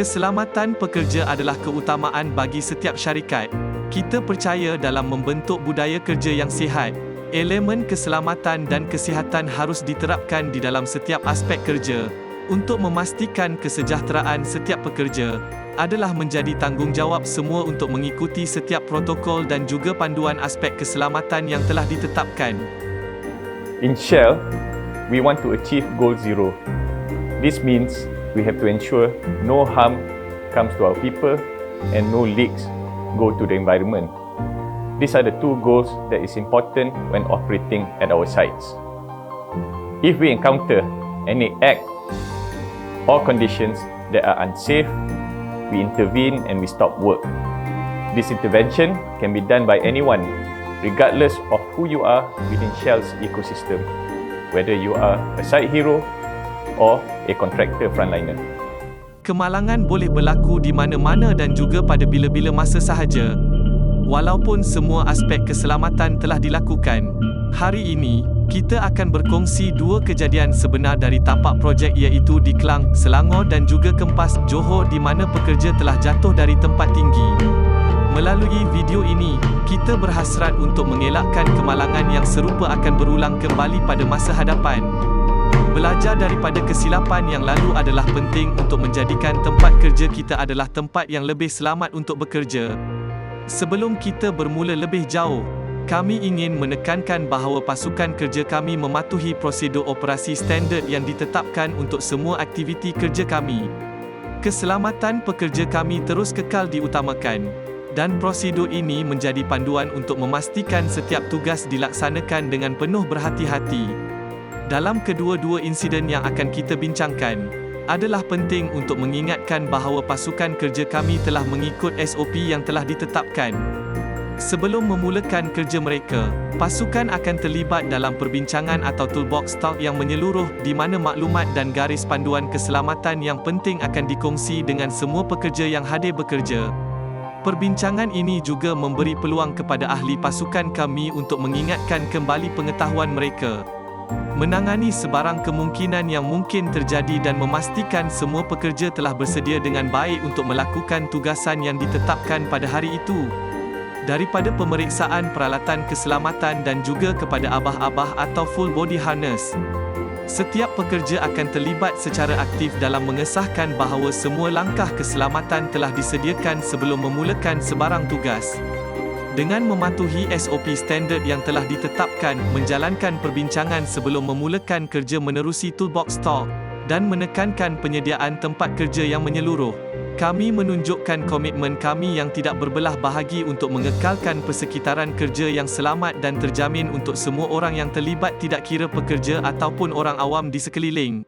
Keselamatan pekerja adalah keutamaan bagi setiap syarikat. Kita percaya dalam membentuk budaya kerja yang sihat. Elemen keselamatan dan kesihatan harus diterapkan di dalam setiap aspek kerja. Untuk memastikan kesejahteraan setiap pekerja, adalah menjadi tanggungjawab semua untuk mengikuti setiap protokol dan juga panduan aspek keselamatan yang telah ditetapkan. In Shell, we want to achieve Goal Zero. This means we have to ensure no harm comes to our people and no leaks go to the environment. These are the two goals that is important when operating at our sites. If we encounter any act or conditions that are unsafe, we intervene and we stop work. This intervention can be done by anyone, regardless of who you are within Shell's ecosystem, whether you are a site hero or a contractor frontliner. Kemalangan boleh berlaku di mana-mana dan juga pada bila-bila masa sahaja. Walaupun semua aspek keselamatan telah dilakukan, hari ini, kita akan berkongsi dua kejadian sebenar dari tapak projek iaitu di Klang, Selangor dan juga Kempas, Johor di mana pekerja telah jatuh dari tempat tinggi. Melalui video ini, kita berhasrat untuk mengelakkan kemalangan yang serupa akan berulang kembali pada masa hadapan. Belajar daripada kesilapan yang lalu adalah penting untuk menjadikan tempat kerja kita adalah tempat yang lebih selamat untuk bekerja. Sebelum kita bermula lebih jauh, kami ingin menekankan bahawa pasukan kerja kami mematuhi prosedur operasi standard yang ditetapkan untuk semua aktiviti kerja kami. Keselamatan pekerja kami terus kekal diutamakan, dan prosedur ini menjadi panduan untuk memastikan setiap tugas dilaksanakan dengan penuh berhati-hati. Dalam kedua-dua insiden yang akan kita bincangkan, adalah penting untuk mengingatkan bahawa pasukan kerja kami telah mengikut SOP yang telah ditetapkan. Sebelum memulakan kerja mereka, pasukan akan terlibat dalam perbincangan atau toolbox talk yang menyeluruh di mana maklumat dan garis panduan keselamatan yang penting akan dikongsi dengan semua pekerja yang hadir bekerja. Perbincangan ini juga memberi peluang kepada ahli pasukan kami untuk mengingatkan kembali pengetahuan mereka, menangani sebarang kemungkinan yang mungkin terjadi dan memastikan semua pekerja telah bersedia dengan baik untuk melakukan tugasan yang ditetapkan pada hari itu. Daripada pemeriksaan peralatan keselamatan dan juga kepada abah-abah atau full body harness, setiap pekerja akan terlibat secara aktif dalam mengesahkan bahawa semua langkah keselamatan telah disediakan sebelum memulakan sebarang tugas. Dengan mematuhi SOP standard yang telah ditetapkan, menjalankan perbincangan sebelum memulakan kerja menerusi toolbox talk, dan menekankan penyediaan tempat kerja yang menyeluruh, kami menunjukkan komitmen kami yang tidak berbelah bahagi untuk mengekalkan persekitaran kerja yang selamat dan terjamin untuk semua orang yang terlibat, tidak kira pekerja ataupun orang awam di sekeliling.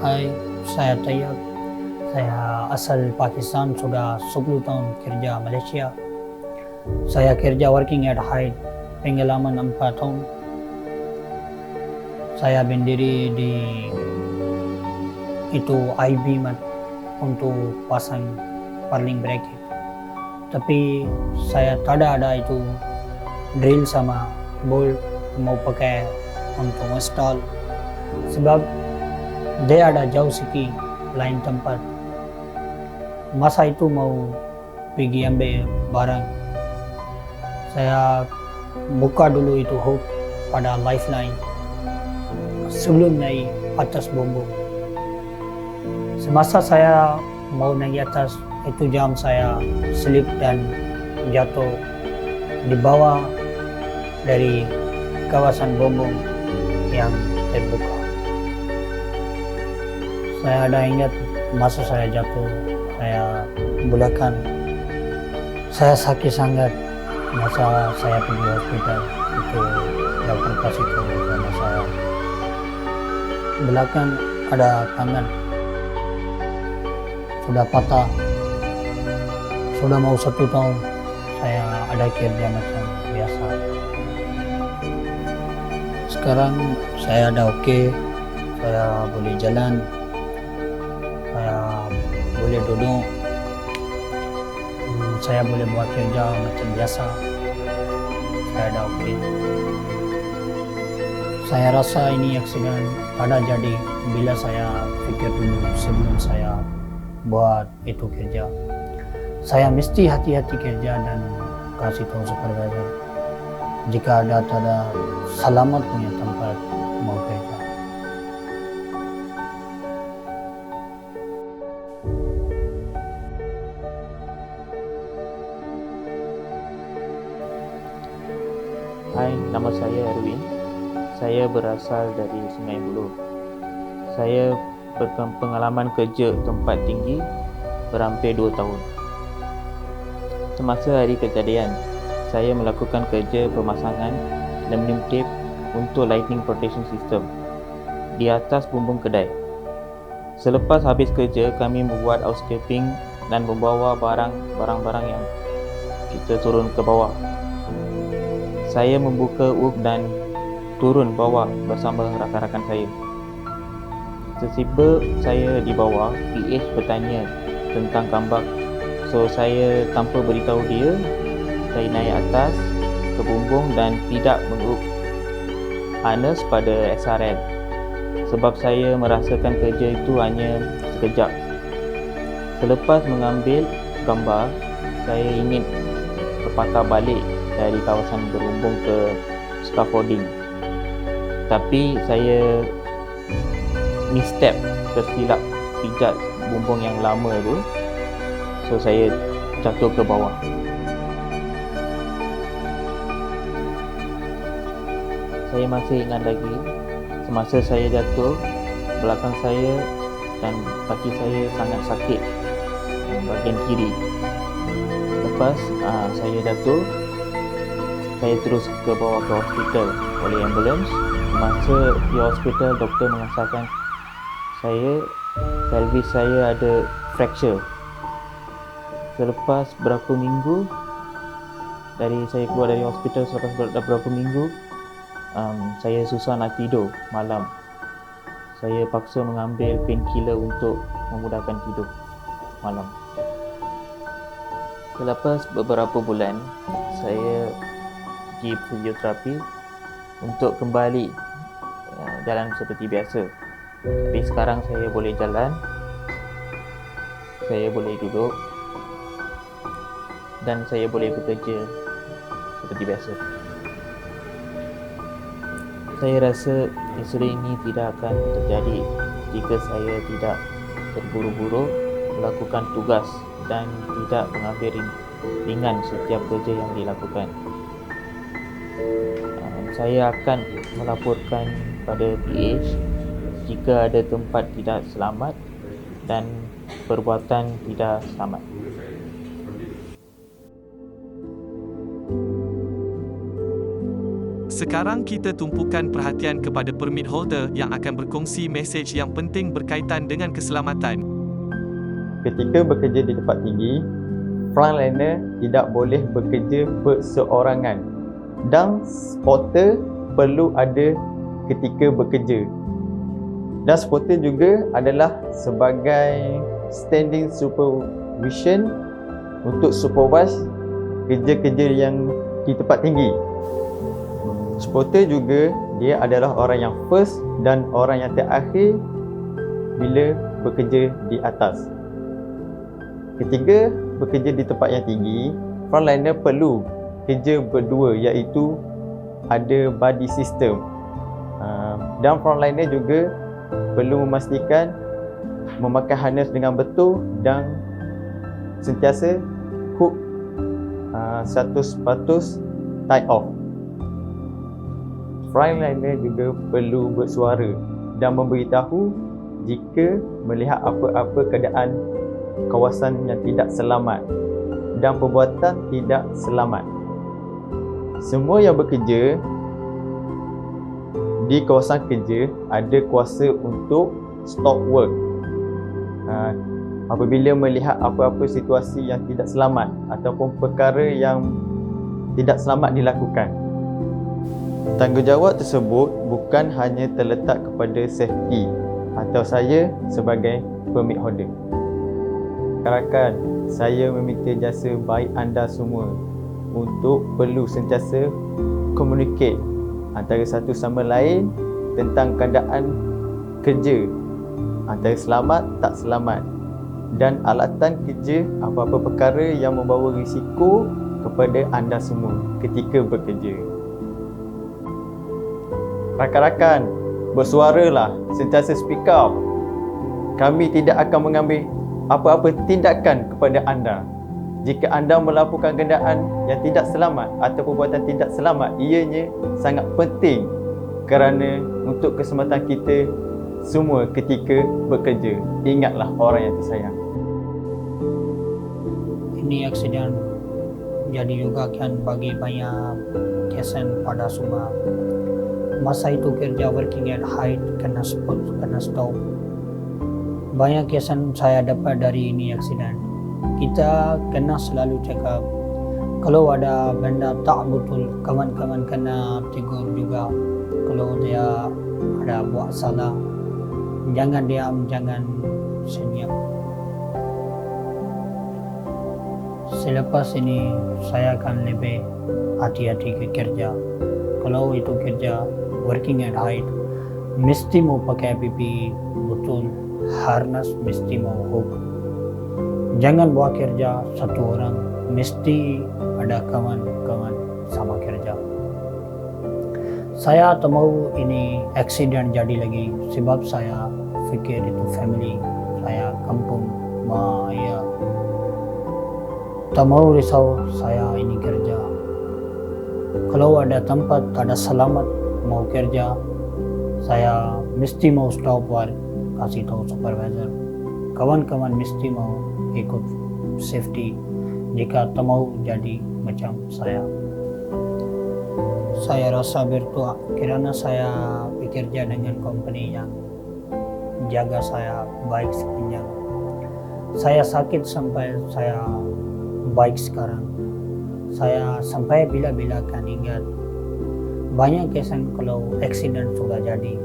Hai, saya Tayyab. Saya asal Pakistan, sudah 10 tahun kerja Malaysia. Saya kerja working at height, pengalaman 4 tahun. Saya berdiri di itu I-beam untuk pasang purling bracket. Tapi saya tidak ada itu drill sama bolt mau pakai untuk install. Sebab dia ada jauh sikit lain tempat. Masa itu mau pergi ambil barang, saya buka dulu itu hook pada lifeline sebelum naik atas bumbung. Semasa saya mau naik atas, itu jam saya slip dan jatuh di bawah dari kawasan bumbung yang terbuka. Saya ada ingat masa saya jatuh, saya bulakan. Saya sakit sangat. Masa saya pergi hospital, itu dokter kasih tahu sama saya, belakang ada tangan sudah patah. Sudah mau 1 tahun saya ada kerja macam biasa. Sekarang saya ada oke, saya boleh jalan, saya boleh duduk, saya boleh buat kerja macam biasa. Saya ada oke. Saya rasa ini aksiden pada jadi bila saya pikir dulu sebelum saya buat itu kerja. Saya mesti hati-hati kerja dan kasih tahu supervisor jika ada selamat punya tempat mau kerja. Hai, nama saya Erwin. Saya berasal dari Sungai Buloh. Saya berpengalaman kerja tempat tinggi berhampir 2 tahun. Semasa hari kejadian, saya melakukan kerja pemasangan aluminium tape untuk lightning protection system di atas bumbung kedai. Selepas habis kerja, kami membuat housekeeping dan membawa barang-barang yang kita turun ke bawah. Saya membuka up dan turun bawah bersama rakan-rakan saya. Setiba saya di bawah, PH bertanya tentang kambak. So saya tanpa beritahu dia, saya naik atas ke bumbung dan tidak mengup harness pada SRL sebab saya merasakan kerja itu hanya sekejap. Selepas mengambil gambar, saya ingin berpatah balik dari kawasan berumbung ke scaffolding. Tapi saya misstep, tersilap pijat bumbung yang lama tu. So saya jatuh ke bawah. Saya masih ingat lagi semasa saya jatuh, belakang saya dan kaki saya sangat sakit bahagian kiri. Lepas saya jatuh, saya terus ke bawah ke hospital oleh ambulans. Masa di hospital, doktor mengesahkan pelvis saya ada fracture. Selepas berapa minggu saya keluar dari hospital, selepas berapa minggu saya susah nak tidur malam. Saya paksa mengambil painkiller untuk memudahkan tidur malam. Selepas beberapa bulan, saya pergi fisioterapi untuk kembali jalan seperti biasa. Tapi sekarang saya boleh jalan, saya boleh duduk dan saya boleh bekerja seperti biasa. Saya rasa insiden ini tidak akan terjadi jika saya tidak terburu-buru melakukan tugas dan tidak mengambil ringan setiap kerja yang dilakukan. Saya akan melaporkan pada PH jika ada tempat tidak selamat dan perbuatan tidak selamat. Sekarang kita tumpukan perhatian kepada permit holder yang akan berkongsi mesej yang penting berkaitan dengan keselamatan. Ketika bekerja di tempat tinggi, frontliner tidak boleh bekerja berseorangan dan spotter perlu ada ketika bekerja. Dan spotter juga adalah sebagai standing supervision untuk supervise kerja-kerja yang di tempat tinggi. Spotter juga dia adalah orang yang first dan orang yang terakhir bila bekerja di atas. Ketika bekerja di tempat yang tinggi, frontliner perlu kerja berdua, iaitu ada buddy system. Dan frontliner juga perlu memastikan memakai harness dengan betul dan sentiasa hook 100% tie off. Frontliner juga perlu bersuara dan memberitahu jika melihat apa-apa keadaan kawasan yang tidak selamat dan perbuatan tidak selamat. Semua yang bekerja di kawasan kerja ada kuasa untuk stop work apabila melihat apa-apa situasi yang tidak selamat ataupun perkara yang tidak selamat dilakukan. Tanggungjawab tersebut bukan hanya terletak kepada safety atau saya sebagai permit holder. Rakan-rakan, saya meminta jasa baik anda semua untuk perlu sentiasa communicate antara satu sama lain tentang keadaan kerja, antara selamat tak selamat, dan alatan kerja apa-apa perkara yang membawa risiko kepada anda semua ketika bekerja. Rakan-rakan, bersuaralah, sentiasa speak up. Kami tidak akan mengambil apa-apa tindakan kepada anda. Jika anda melakukan keadaan yang tidak selamat atau perbuatan tidak selamat, ianya sangat penting kerana untuk keselamatan kita semua ketika bekerja. Ingatlah orang yang tersayang. Ini aksiden jadi juga kan bagi banyak kesan pada semua. Masa itu kerja working at height kena stop. Banyak kesan saya dapat dari ini aksiden. Kita kena selalu check up. Kalau ada benda tak betul, kawan-kawan kena tegur juga. Kalau dia ada buat salah, jangan diam, jangan senyap. Selepas ini saya akan lebih hati-hati ke kerja. Kalau itu kerja working at height, mesti mau pakai PPE betul, harness mesti mau hook. Jangan buat kerja satu orang, mesti ada kawan-kawan sama kerja. Saya tak mau ini aksiden jadi lagi sebab saya fikir itu family saya, kampung ya. Tak mau risau saya ini kerja. Kalau ada tempat ada selamat mau kerja, saya mesti mau stop work, kasih tahu supervisor. Kawan-kawan mesti mau ikut safety jika tak mau jadi macam saya. Saya rasa bertuah kerana saya bekerja dengan company yang jaga saya baik sepanjang. Saya sakit sampai saya baik sekarang. Saya sampai bila-bila kan ingat banyak kesan kalau aksiden sudah jadi.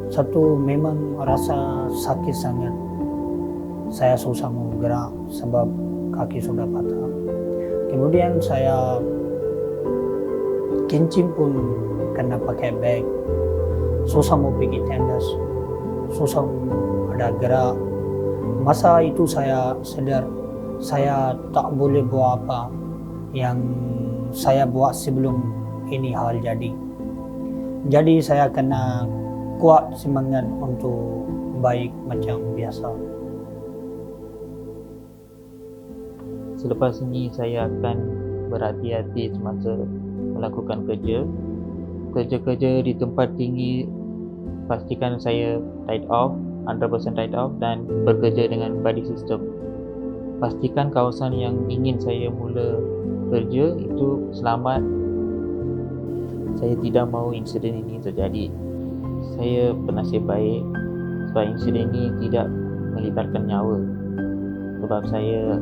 Satu memang rasa sakit sangat. Saya susah mau gerak sebab kaki sudah patah. Kemudian saya kencing pun kena pakai bag. Susah mau pergi tendas. Susah ada gerak. Masa itu saya sadar saya tak boleh buat apa yang saya buat sebelum ini hal jadi. Jadi saya kena kuat semangat untuk baik macam biasa. Selepas ini saya akan berhati-hati semasa melakukan kerja. Kerja-kerja di tempat tinggi, pastikan saya tied off, 100% tied off dan bekerja dengan body system. Pastikan kawasan yang ingin saya mula kerja itu selamat. Saya tidak mahu insiden ini terjadi. Saya bernasib baik sebab insiden ini tidak melibatkan nyawa. Sebab saya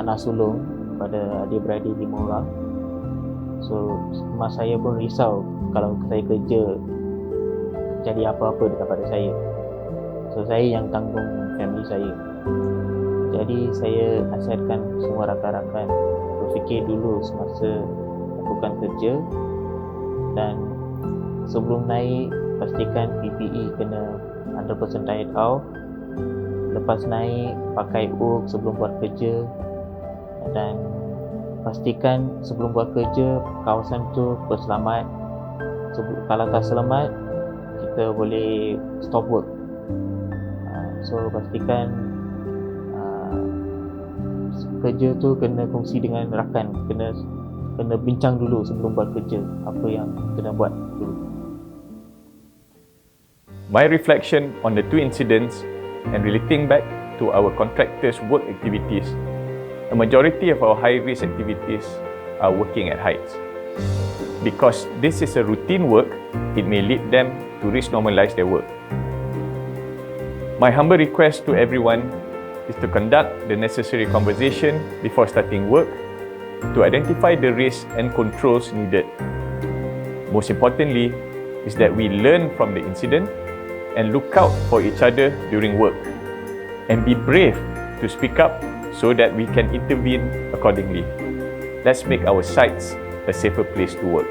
anak sulung pada adik-beradik 5 orang. So, mak saya pun risau kalau saya kerja jadi apa-apa dekat pada saya. So, saya yang tanggung family saya. Jadi, saya nasihatkan semua rakan-rakan berfikir dulu semasa lakukan kerja dan sebelum naik, pastikan PPE kena 100% tied off. Lepas naik, pakai hook sebelum buat kerja dan pastikan sebelum buat kerja kawasan tu berselamat. Kalau tak selamat, kita boleh stop work. So pastikan kerja tu kena kongsi dengan rakan, kena bincang dulu sebelum buat kerja apa yang kena buat dulu. My reflection on the two incidents and relating back to our contractors' work activities, a majority of our high-risk activities are working at heights. Because this is a routine work, it may lead them to risk normalize their work. My humble request to everyone is to conduct the necessary conversation before starting work to identify the risks and controls needed. Most importantly is that we learn from the incident and look out for each other during work and be brave to speak up so that we can intervene accordingly. Let's make our sites a safer place to work.